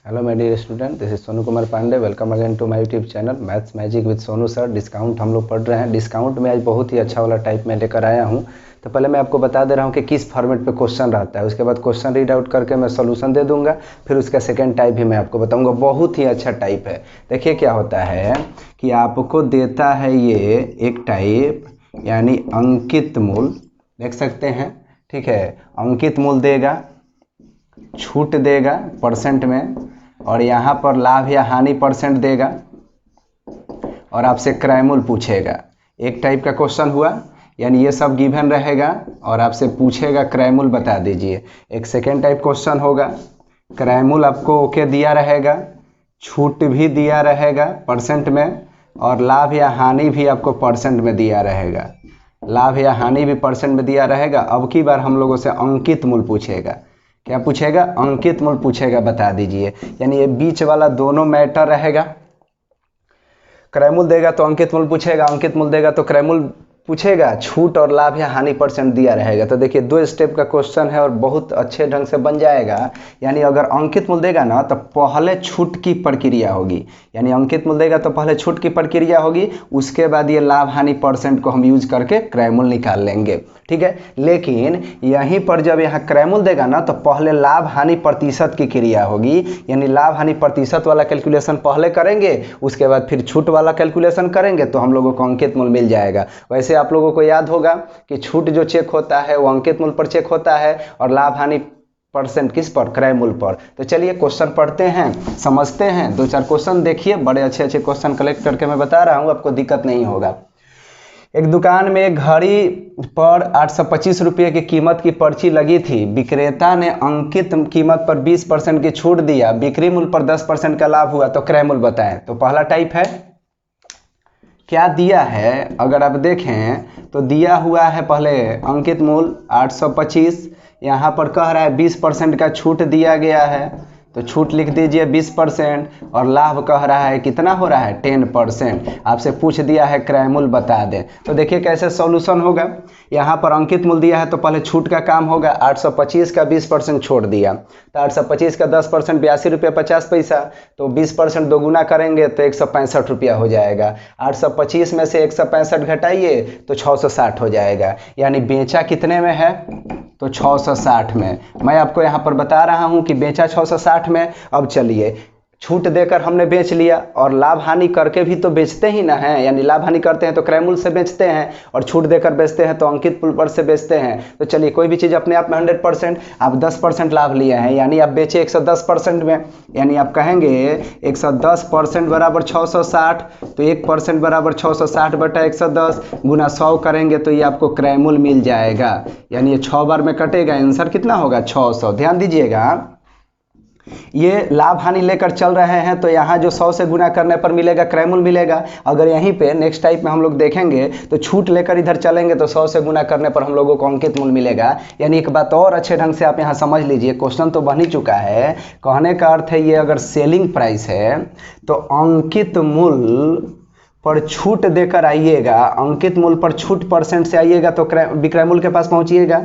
Hello my dear student, this is Sonu Kumar Pandey. Welcome again to my YouTube channel maths magic with Sonu sir. Discount हम लोग पढ़ रहे हैं। Discount में आज बहुत ही अच्छा वाला टाइप में लेकर आया हूं। तो पहले मैं आपको बता दे रहा हूं कि किस फॉर्मेट पे क्वेश्चन रहता है। उसके बाद क्वेश्चन रीड आउट करके मैं सोल्यूशन दे दूंगा। फिर उसका सेकेंड टाइप भी मैं आपको बताऊंगा। बहुत ही अच्छा टाइप है। देखिए क्या होता है कि आपको देता है ये एक टाइप, यानी अंकित मूल, देख सकते हैं, ठीक है। अंकित मूल देगा, छूट देगा परसेंट में, और यहाँ पर लाभ या हानि परसेंट देगा, और आपसे क्रयमूल पूछेगा। एक टाइप का क्वेश्चन हुआ, यानी ये सब गिवन रहेगा और आपसे पूछेगा क्रयमूल बता दीजिए। एक सेकेंड टाइप क्वेश्चन होगा, क्रयमूल आपको ओके दिया रहेगा, छूट भी दिया रहेगा परसेंट में, और लाभ या हानि भी आपको परसेंट में दिया रहेगा। लाभ या हानि भी परसेंट में दिया रहेगा। अब की बार हम लोगों से अंकित मूल पूछेगा। क्या पूछेगा? अंकित मूल पूछेगा, बता दीजिए। यानी ये बीच वाला दोनों मैटर रहेगा। क्रयमूल देगा तो अंकित मूल पूछेगा, अंकित मूल देगा तो क्रयमूल पूछेगा, छूट और लाभ या हानि परसेंट दिया रहेगा। तो देखिए दो स्टेप का क्वेश्चन है और बहुत अच्छे ढंग से बन जाएगा। यानी अगर अंकित मूल देगा ना तो पहले छूट की प्रक्रिया होगी। यानी अंकित मूल देगा तो पहले छूट की प्रक्रिया होगी, उसके बाद ये लाभ हानि परसेंट को हम यूज करके क्रयमूल निकाल लेंगे, ठीक है। लेकिन यहीं पर जब यहाँ क्रयमूल देगा ना तो पहले लाभ हानि प्रतिशत की क्रिया होगी। यानी लाभ हानि प्रतिशत वाला कैलकुलेशन पहले करेंगे, उसके बाद फिर छूट वाला कैलकुलेशन करेंगे, तो हम लोगों को अंकित मूल मिल जाएगा। वैसे आप लोगों को याद होगा कि छूट जो चेक होता है वो अंकित मूल पर चेक होता है, और लाभ हानि परसेंट किस पर? क्रयमूल पर। तो चलिए क्वेश्चन पढ़ते हैं, समझते हैं। दो चार क्वेश्चन देखिए, बड़े अच्छे अच्छे क्वेश्चन कलेक्ट करके मैं बता रहा हूँ, आपको दिक्कत नहीं होगा। एक दुकान में एक घड़ी पर 825 रुपये की कीमत की पर्ची लगी थी। विक्रेता ने अंकित कीमत पर 20% की छूट दिया, बिक्री मूल्य पर 10% का लाभ हुआ, तो क्रयमूल बताएं। तो पहला टाइप है, क्या दिया है? अगर आप देखें तो दिया हुआ है पहले अंकित मूल 825, यहाँ पर कह रहा है 20% का छूट दिया गया है, तो छूट लिख दीजिए 20%, और लाभ कह रहा है कितना हो रहा है? 10%। आपसे पूछ दिया है क्रयमूल बता दें। तो देखिए कैसे सॉल्यूशन होगा। यहाँ पर अंकित मूल दिया है तो पहले छूट का काम होगा। 825 का 20% छोड़ दिया, तो 825 का 10% 82 रुपये 50 पैसा, तो 20% दोगुना करेंगे तो 165 रुपया हो जाएगा। 825 में से 165 घटाइए तो 660 हो जाएगा। यानी बेचा कितने में है? तो 660 में। मैं आपको यहाँ पर बता रहा हूँ कि बेचा 660 में। अब चलिए, छूट देकर हमने बेच लिया, और लाभ हानि करके भी तो बेचते ही ना है। यानी लाभ हानि करते हैं तो क्रयमूल से बेचते हैं, और छूट देकर बेचते हैं तो अंकित मूल पर से बेचते हैं। तो चलिए, कोई भी चीज़ अपने आप में 100%, आप 10% लाभ लिए हैं, यानी आप बेचे 110% में। यानी आप कहेंगे 110% बराबर 660, तो 1% बराबर 660 बटा 110 गुना 100 करेंगे तो ये आपको क्रयमूल मिल जाएगा। यानी ये 6 बार में कटेगा, आंसर कितना होगा? 600। ध्यान दीजिएगा, ये लाभ हानि लेकर चल रहे हैं, तो यहाँ जो 100 से गुना करने पर मिलेगा क्रयमूल मिलेगा। अगर यहीं पे नेक्स्ट टाइप में हम लोग देखेंगे तो छूट लेकर इधर चलेंगे तो 100 से गुना करने पर हम लोगों को अंकित मूल मिलेगा। यानी एक बात और अच्छे ढंग से आप यहाँ समझ लीजिए, क्वेश्चन तो बन ही चुका है। कहने का अर्थ है ये अगर सेलिंग प्राइस है तो अंकित मूल पर छूट देकर आइएगा, अंकित मूल पर छूट परसेंट से आइएगा तो विक्रयमूल के पास पहुंचिएगा।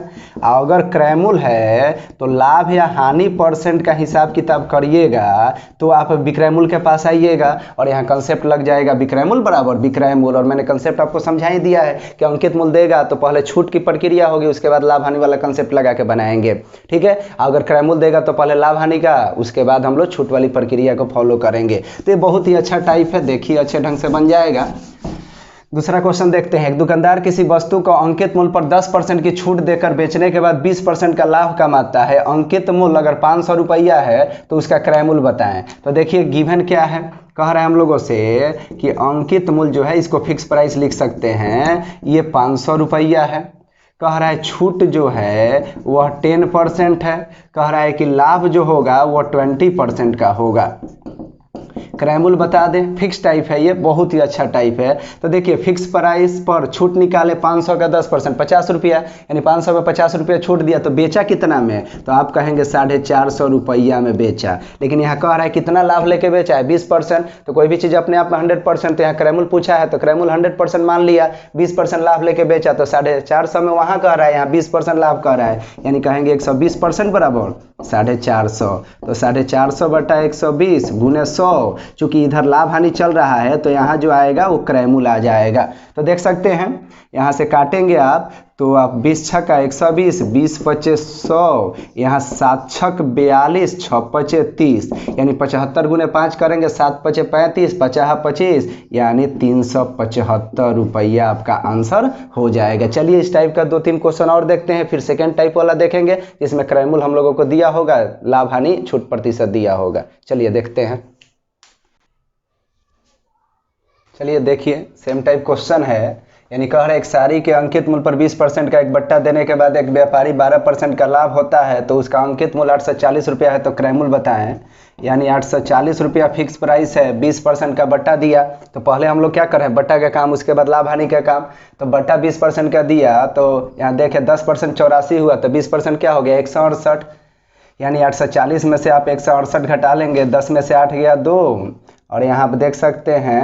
अगर क्रयमूल है तो लाभ या हानि परसेंट का हिसाब किताब करिएगा तो आप विक्रयमूल के पास आइएगा, और यहाँ कंसेप्ट लग जाएगा विक्रयमूल बराबर विक्रयमूल। और मैंने कंसेप्ट आपको समझा ही दिया है कि अंकित मूल देगा तो पहले छूट की प्रक्रिया होगी, उसके बाद लाभ हानि वाला कंसेप्ट लगा के बनाएंगे, ठीक है। अगर क्रयमूल देगा तो पहले लाभ हानि का, उसके बाद हम लोग छूट वाली प्रक्रिया को फॉलो करेंगे। तो ये बहुत ही अच्छा टाइप है, देखिए अच्छे ढंग से बन जाएगा। दूसरा क्वेश्चन देखते हैं। एक दुकानदार किसी वस्तु को अंकित मूल्य पर 10% की छूट देकर बेचने के बाद 20% का लाभ कमाता है। अंकित मूल्य अगर 500 रुपया है तो उसका क्रयमूल्य बताएं। तो देखिए गिवन क्या है, कह रहे हैं हम लोगों से कि अंकित मूल्य जो है इसको फिक्स प्राइस लिख सकते हैं, ये 500 रुपया है। कह रहा है छूट जो है वह 10% है। कह रहा है कि लाभ जो होगा वह 20% का होगा। क्रय मूल्य बता दें, फिक्स टाइप है ये, बहुत ही अच्छा टाइप है। तो देखिए फिक्स प्राइस पर छूट निकाले 500 का 10%, 50 रुपया, यानी 500 में 50 रुपया छूट दिया तो बेचा कितना में, तो आप कहेंगे 450 रुपया में बेचा। लेकिन यहाँ कह रहा है कितना लाभ लेके बेचा है, 20%। तो कोई भी चीज़ अपने आप में 100%, तो यहाँ क्रय मूल्य पूछा है तो क्रय मूल्य 100% मान लिया, 20% लाभ लेके बेचा तो 450 में वहाँ कह रहा है, यहाँ 20% लाभ कह रहा है, यानी कहेंगे 120% बराबर 450। तो 450 बटा 120 गुने 100, चूंकि इधर लाभ हानि चल रहा है तो यहाँ जो आएगा वो क्रय मूल्य आ जाएगा। तो देख सकते हैं यहाँ से काटेंगे आप तो आप 20 छक्का 120, 20 पचे 100, यहाँ 7 छक 42, 6 पचे 30, यानी 75 गुने 5 करेंगे, 7 पचे 35, 50 25, यानी 375 रुपया आपका आंसर हो जाएगा। चलिए इस टाइप का 2-3 क्वेश्चन और देखते हैं, फिर सेकेंड टाइप वाला देखेंगे जिसमें क्रय मूल्य हम लोगों को दिया होगा, लाभ हानि छूट प्रतिशत दिया होगा। चलिए देखते हैं। चलिए देखिए सेम टाइप क्वेश्चन है, यानी कह रहे एक साड़ी के अंकित मूल्य पर 20% का एक बट्टा देने के बाद एक व्यापारी 12% का लाभ होता है तो उसका अंकित मूल्य 840 रुपया है, तो क्रय मूल्य बताएं। यानी 840 रुपया फिक्स प्राइस है, 20% का बट्टा दिया, तो पहले हम लोग क्या कर रहे हैं, बट्टा का काम, उसके बाद लाभ हानि का काम। तो बट्टा 20% का दिया तो यहाँ देखें 10% 84 हुआ, तो 20% क्या हो गया 168, यानी 840 में से आप 168 घटा लेंगे, 10 में से 8 गया 2, और यहाँ आप देख सकते हैं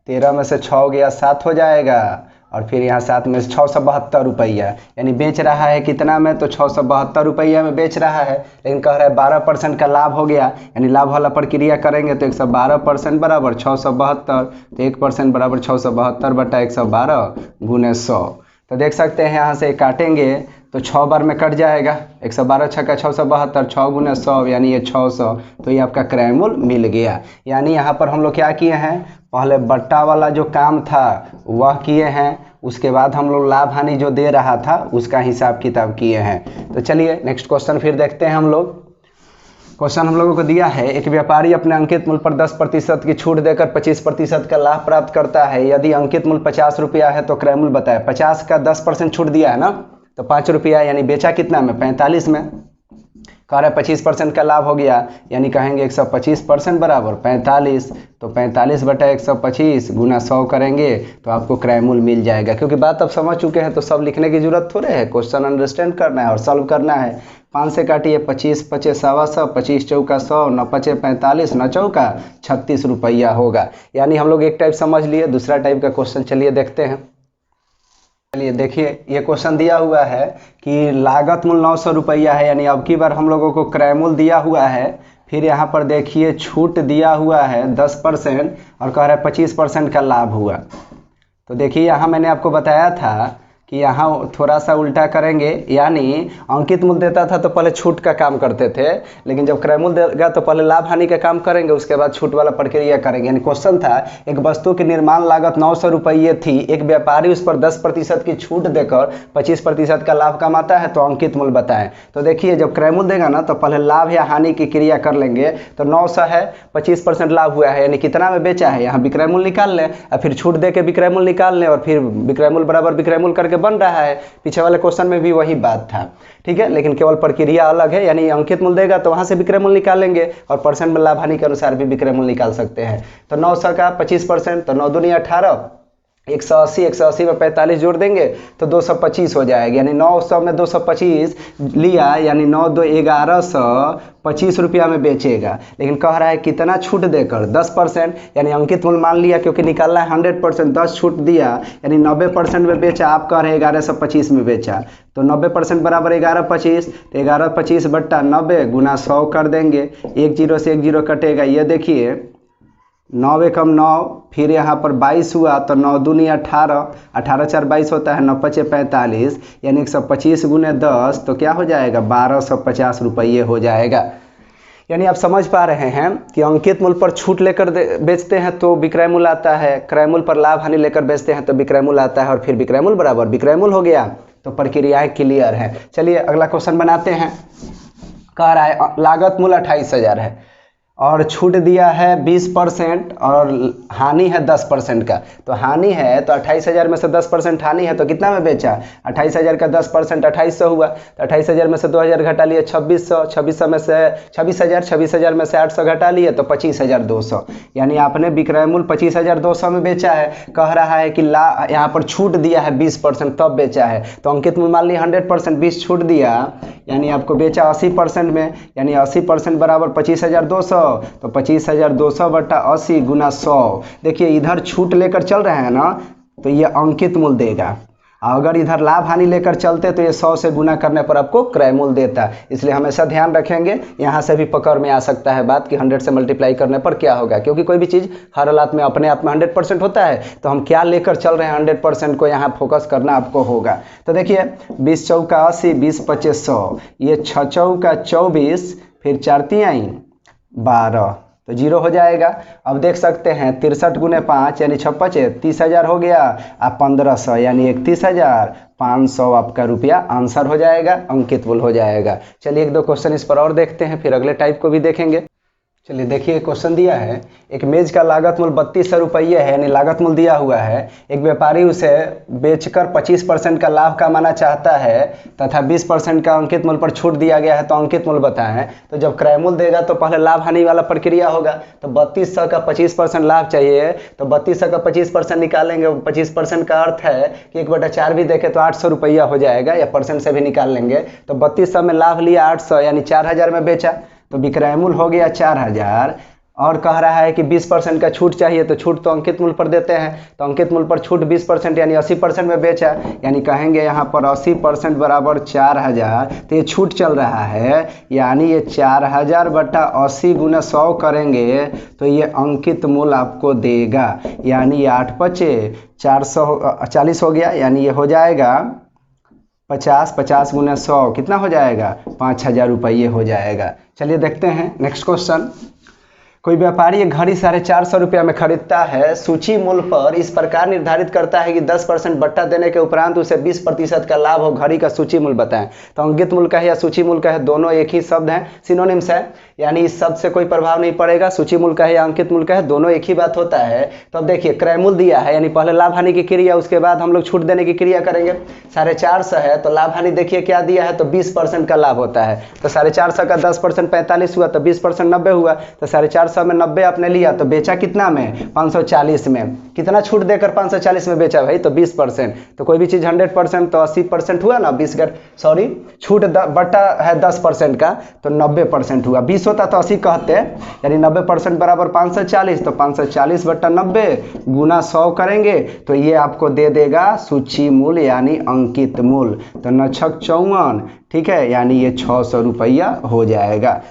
13 में से 6 गया 7 हो जाएगा, और फिर यहाँ 7 में से 672 रुपया, यानी बेच रहा है कितना में, तो 672 रुपया में बेच रहा है। लेकिन कह रहा है 12% का लाभ हो गया, यानी लाभ वाला प्रक्रिया करेंगे तो 112% बराबर 672, तो 1% बराबर 672 बटा 112 गुने 100। तो देख सकते हैं यहाँ से काटेंगे तो 6 बार में कट जाएगा, 112 छक्का 672, 6 गुने 100 यानी ये 600, तो ये आपका क्रय मूल्य मिल गया। यानी यहाँ पर हम लोग क्या किए हैं, पहले बट्टा वाला जो काम था वह किए हैं, उसके बाद हम लोग लाभ हानि जो दे रहा था उसका हिसाब किताब किए हैं। तो चलिए नेक्स्ट क्वेश्चन फिर देखते हैं हम लोग। क्वेश्चन हम लोगों को दिया है, एक व्यापारी अपने अंकित मूल्य पर 10% की छूट देकर 25% का लाभ प्राप्त करता है। यदि अंकित मूल्य 50 रुपया है तो क्रय मूल्य बताए। 50 का 10% छूट दिया है ना, तो 5 रुपया, यानी बेचा कितना में 45 में। कह रहा है 25% का लाभ हो गया, यानी कहेंगे 125% बराबर 45, तो 45 बटा 125 गुना 100 करेंगे तो आपको क्रय मूल्य मिल जाएगा। क्योंकि बात अब समझ चुके हैं तो सब लिखने की जरूरत थोड़े है, क्वेश्चन अंडरस्टैंड करना है और सॉल्व करना है। 5 से काटिए, 25 पचे 125, 25 चौका 100, 9 पचे 45, 9 चौका 36 रुपया होगा। यानी हम लोग एक टाइप समझ लिए, दूसरा टाइप का क्वेश्चन चलिए देखते हैं। चलिए देखिए ये क्वेश्चन दिया हुआ है कि लागत मूल्य 900 रुपया है, यानी अब की बार हम लोगों को क्रय मूल्य दिया हुआ है, फिर यहाँ पर देखिए छूट दिया हुआ है 10% और कह रहा है 25% का लाभ हुआ। तो देखिए यहाँ मैंने आपको बताया था कि यहाँ थोड़ा सा उल्टा करेंगे, यानी अंकित मूल्य देता था तो पहले छूट का काम करते थे, लेकिन जब क्रय मूल्य देगा तो पहले लाभ हानि का काम करेंगे, उसके बाद छूट वाला प्रक्रिया करेंगे। यानी क्वेश्चन था एक वस्तु की निर्माण लागत 900 रुपये थी, एक व्यापारी उस पर 10% की छूट देकर 25% का लाभ कमाता है, तो अंकित मूल्य बताएं। तो देखिए जब क्रय मूल्य देगा ना तो पहले लाभ या हानि की क्रिया कर लेंगे। तो 900 है, 25% लाभ हुआ है, यानी कितना में बेचा है, यहाँ विक्रय मूल्य निकाल लें और फिर छूट दे के विक्रय मूल्य निकाल लें, और फिर विक्रय मूल्य बराबर विक्रय मूल्य करके बन रहा है। पीछे वाले क्वेश्चन में भी वही बात था, ठीक है, लेकिन केवल प्रक्रिया अलग है। यानी अंकित मूल्य देगा तो वहां से विक्रय मूल्य निकाल लेंगे और परसेंट में लाभ हानि के अनुसार भी विक्रय मूल्य निकाल सकते हैं। तो 900 का 25%, तो 9 दूनी 18, 180, 180 में 45 जोड़ देंगे तो 225 हो जाएगा। यानी 900 में 225 लिया, यानी 9 2 1125 रुपया में बेचेगा। लेकिन कह रहा है कितना छूट देकर, 10%, यानी अंकित मूल्य मान लिया क्योंकि निकालना है 100%, 10 छूट दिया यानी 90% में बेचा। आप कह रहे हैं 1125 में बेचा, तो 90% बराबर 1125, तो 1125 बट्टा 90 गुना 100 कर देंगे। 1 0 से 1 0 कटेगा, ये देखिए 9 एकम 9, फिर यहाँ पर 22 हुआ तो 9 दूनी 18, 18 4 22 होता है, 9 पचे 45, यानी 125 गुने 10, तो क्या हो जाएगा 1250 रुपये हो जाएगा। यानी आप समझ पा रहे हैं कि अंकित मूल्य पर छूट लेकर बेचते हैं तो विक्रय मूल्य आता है, क्रय मूल्य पर लाभ हानि लेकर बेचते हैं तो विक्रय मूल्य आता है, और फिर विक्रय मूल्य बराबर विक्रय मूल्य हो गया। तो प्रक्रियाएं क्लियर है। चलिए अगला क्वेश्चन बनाते हैं। कह रहा है लागत मूल्य 28,000 है, और छूट दिया है 20% और हानि है 10% का। तो हानि है तो 28,000 में से 10% हानि है तो कितना में बेचा? 28,000 का 10% 2800 हुआ। तो 28,000 में से 2,000 घटा लिए 2600, 2600 में से 26,000, 26,000 में से 800 घटा लिए तो 25,200। यानी आपने विक्रय मूल्य 25,200 में बेचा है। कह रहा है कि यहाँ पर छूट दिया है 20% तब बेचा है। तो अंकित मूल्य मान ली 100%, 20 छूट दिया यानी आपको बेचा 80% में, यानी 80% बराबर 25,200। तो 25,200 बटा 80 गुना 100। देखिए इधर छूट लेकर चल रहे हैं ना तो ये अंकित मूल्य देगा। अगर इधर लाभ हानि लेकर चलते तो ये 100 से गुना करने पर आपको क्रय मूल्य देता। इसलिए हमेशा ध्यान रखेंगे, यहाँ से भी पकड़ में आ सकता है बात कि 100 से मल्टीप्लाई करने पर क्या होगा, क्योंकि कोई भी चीज़ हर हालात में अपने आप में 100% होता है। तो हम क्या लेकर चल रहे हैं 100% को यहाँ फोकस करना आपको होगा। तो देखिए 20 चौका 80, 20 पच्चीस 100, ये 6 चौका 24, फिर 4 तिहाई 12 तो 0 हो जाएगा। अब देख सकते हैं 63 गुने 5 यानी 6 पचे 30,000 हो गया, अब 1500 यानी 31,500 आपका रुपया आंसर हो जाएगा, अंकित मूल्य हो जाएगा। चलिए एक दो क्वेश्चन इस पर और देखते हैं, फिर अगले टाइप को भी देखेंगे। चलिए देखिए क्वेश्चन दिया है, एक मेज का लागत मूल्य 3200 रुपये है, यानी लागत मूल्य दिया हुआ है। एक व्यापारी उसे बेचकर 25% का लाभ कमाना चाहता है तथा 20% का अंकित मूल्य पर छूट दिया गया है, तो अंकित मूल्य बताएं। तो जब क्रय मूल्य देगा तो पहले लाभ हानि वाला प्रक्रिया होगा। तो 3200 का 25% लाभ चाहिए, तो 3200 का 25% निकालेंगे। 25% का अर्थ है कि 1/4 भी देखे तो 800 रुपया हो जाएगा, या परसेंट से भी निकाल लेंगे। तो 3200 में लाभ लिया 800 यानी 4000 में बेचा, तो विक्रय मूल्य हो गया 4000। और कह रहा है कि 20% का छूट चाहिए, तो छूट तो अंकित मूल्य पर देते हैं। तो अंकित मूल्य पर छूट 20% यानी 80% में बेचा, यानी कहेंगे यहाँ पर 80% बराबर 4000। तो ये छूट चल रहा है, यानी ये 4000 बटा 80 गुना 100 करेंगे तो ये अंकित मूल्य आपको देगा। यानी 8 पचे 440 हो गया, यानी ये हो जाएगा 50 गुना 100 कितना हो जाएगा? 5,000 रुपये हो जाएगा। चलिए देखते हैं नेक्स्ट क्वेश्चन। कोई व्यापारी एक घड़ी 450 रुपया में खरीदता है, सूची मूल्य पर इस प्रकार निर्धारित करता है कि 10% बट्टा देने के उपरांत उसे 20% का लाभ हो। घड़ी का सूची मूल्य बताएं। तो अंकित मूल्य का है या सूची मूल्य का है, दोनों एक ही शब्द हैं, सिनोनिम्स है, यानी इस शब्द से कोई प्रभाव नहीं पड़ेगा। सूची मूल्य का है या अंकित मूल्य का है, दोनों एक ही बात होता है। तो अब देखिए क्रय मूल्य दिया है, यानी पहले लाभ हानि की क्रिया, उसके बाद हम लोग छूट देने की क्रिया करेंगे। 450 है तो लाभ हानि देखिए क्या दिया है, तो 20% का लाभ होता है। तो 450 का 10% 45 हुआ, तो 20% 90 हुआ। तो 450 में 90 आपने लिया तो बेचा कितना में? 540 में। कितना छूट देकर 540 में बेचा भाई? तो 20%। तो कोई भी चीज़ 100% तो 80% हुआ ना, छूट बटा है 10% का तो 90% हुआ। 20 होता तो 80 कहते, यानी 90% बराबर 540। तो 540 बटा 90 गुना 100 करेंगे तो ये आपको दे देगा सूची मूल्य यानी अंकित मूल्य। तो 9 × 54, ठीक है, यानी ये 600 रुपया हो जाएगा।